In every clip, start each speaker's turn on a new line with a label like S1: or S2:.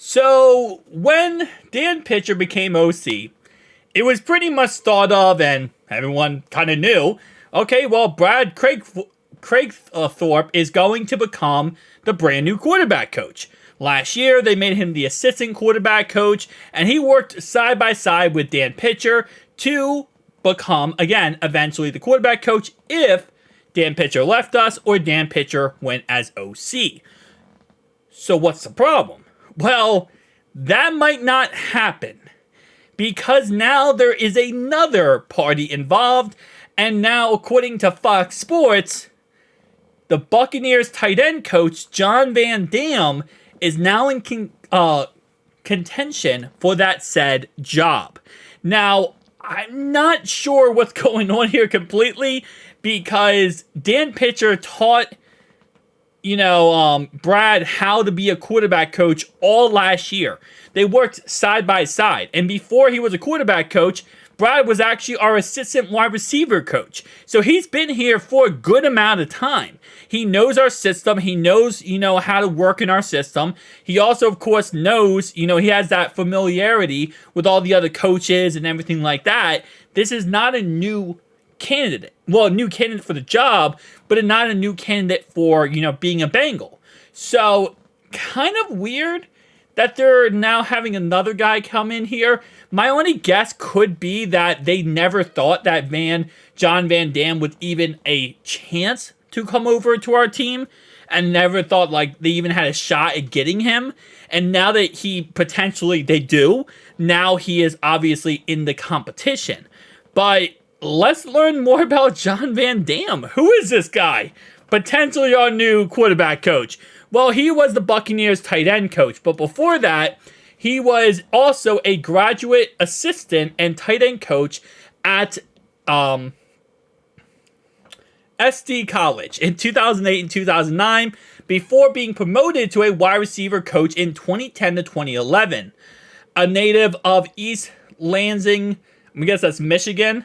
S1: So, when Dan Pitcher became OC, it was pretty much thought of, and everyone kind of knew, okay, well, Craig Thorpe is going to become the brand new quarterback coach. Last year, they made him the assistant quarterback coach, and he worked side by side with Dan Pitcher to become, again, eventually the quarterback coach if Dan Pitcher left us or Dan Pitcher went as OC. So what's the problem? Well, that might not happen because now there is another party involved, and now, according to Fox Sports, the Buccaneers tight end coach, John Van Dam, is now in contention for that said job. Now, I'm not sure what's going on here completely because Dan Pitcher taught Brad how to be a quarterback coach all last year. They worked side by side. And before he was a quarterback coach, Brad was actually our assistant wide receiver coach. So he's been here for a good amount of time. He knows our system. He knows, how to work in our system. He also, of course, knows, he has that familiarity with all the other coaches and everything like that. This is not a new candidate. Well, a new candidate for the job, but not a new candidate for, being a Bengal. So, kind of weird that they're now having another guy come in here. My only guess could be that they never thought that John Van Dam was even a chance to come over to our team and never thought they even had a shot at getting him. And now that they do, now he is obviously in the competition. But let's learn more about John Van Dam. Who is this guy? Potentially our new quarterback coach. Well, he was the Buccaneers tight end coach, but before that, he was also a graduate assistant and tight end coach at SD College in 2008 and 2009 before being promoted to a wide receiver coach in 2010 to 2011. A native of East Lansing, I guess that's Michigan,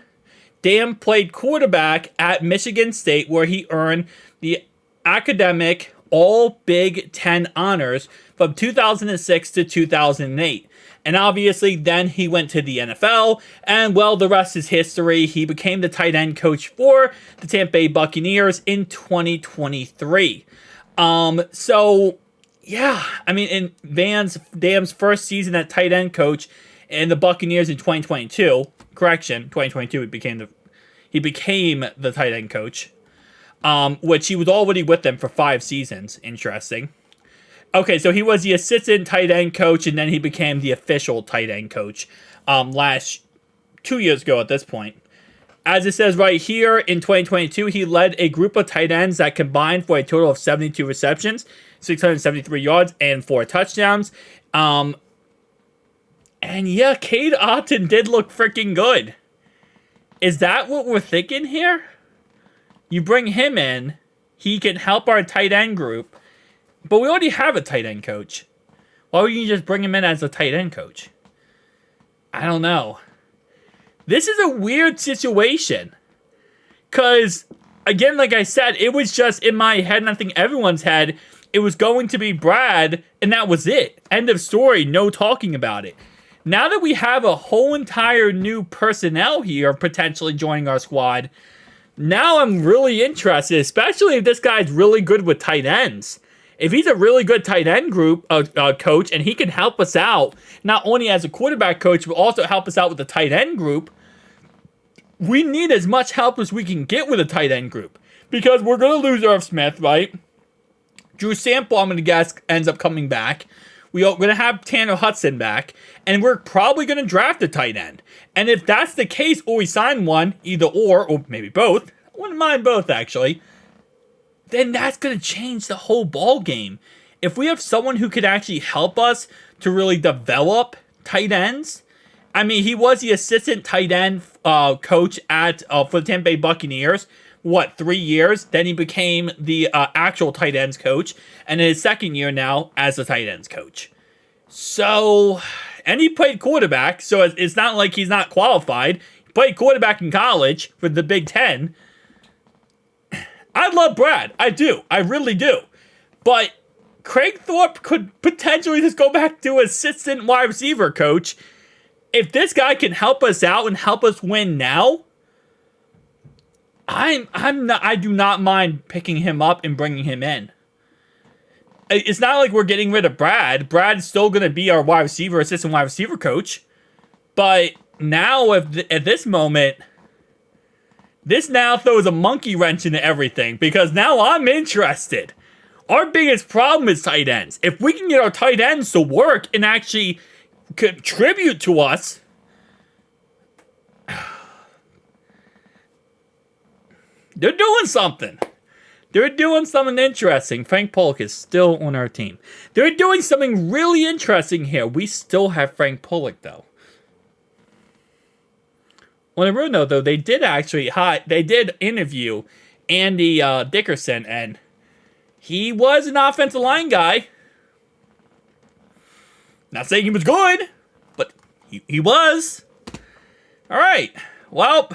S1: Dam played quarterback at Michigan State, where he earned the academic All Big Ten honors from 2006 to 2008. And obviously, then he went to the NFL, and well, the rest is history. He became the tight end coach for the Tampa Bay Buccaneers in 2023. In Dam's first season at tight end coach in the Buccaneers in 2022, 2022 he became the tight end coach, which he was already with them for 5 seasons. Interesting. Okay, so he was the assistant tight end coach, and then he became the official tight end coach 2 years ago at this point. As it says right here, in 2022, he led a group of tight ends that combined for a total of 72 receptions, 673 yards, and 4 touchdowns. And yeah, Cade Otton did look freaking good. Is that what we're thinking here? You bring him in, he can help our tight end group, but we already have a tight end coach. Why would you just bring him in as a tight end coach? I don't know. This is a weird situation. Because, again, like I said, it was just in my head, and I think everyone's head, it was going to be Brad, and that was it. End of story, no talking about it. Now that we have a whole entire new personnel here potentially joining our squad, now I'm really interested, especially if this guy's really good with tight ends. If he's a really good tight end group coach and he can help us out, not only as a quarterback coach, but also help us out with the tight end group, we need as much help as we can get with a tight end group. Because we're going to lose Irv Smith, right? Drew Sample, I'm going to guess, ends up coming back. We're going to have Tanner Hudson back, and we're probably going to draft a tight end. And if that's the case, or we sign one, either or maybe both, I wouldn't mind both actually, then that's going to change the whole ball game. If we have someone who could actually help us to really develop tight ends, I mean, he was the assistant tight end coach for the Tampa Bay Buccaneers, 3 years? Then he became the actual tight ends coach, and in his second year now as the tight ends coach. So, and he played quarterback, so it's not like he's not qualified. He played quarterback in college for the Big Ten. I love Brad. I do. I really do. But Craig Thorpe could potentially just go back to assistant wide receiver coach. If this guy can help us out and help us win now, I do not mind picking him up and bringing him in. It's not like we're getting rid of Brad. Brad's still going to be our assistant wide receiver coach. But now, at this moment, this now throws a monkey wrench into everything because now I'm interested. Our biggest problem is tight ends. If we can get our tight ends to work and actually contribute to us, they're doing something. They're doing something interesting. Frank Pollock is still on our team. They're doing something really interesting here. We still have Frank Pollock, though. On a real note, though, they did interview Andy Dickerson, and he was an offensive line guy. Not saying he was good, but he was. All right. Well,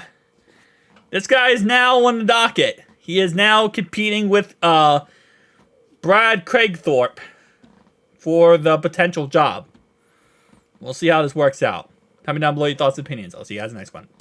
S1: this guy is now on the docket. He is now competing with Brad Craig Thorpe for the potential job. We'll see how this works out. Comment down below your thoughts and opinions. I'll see you guys in the next one. Peace.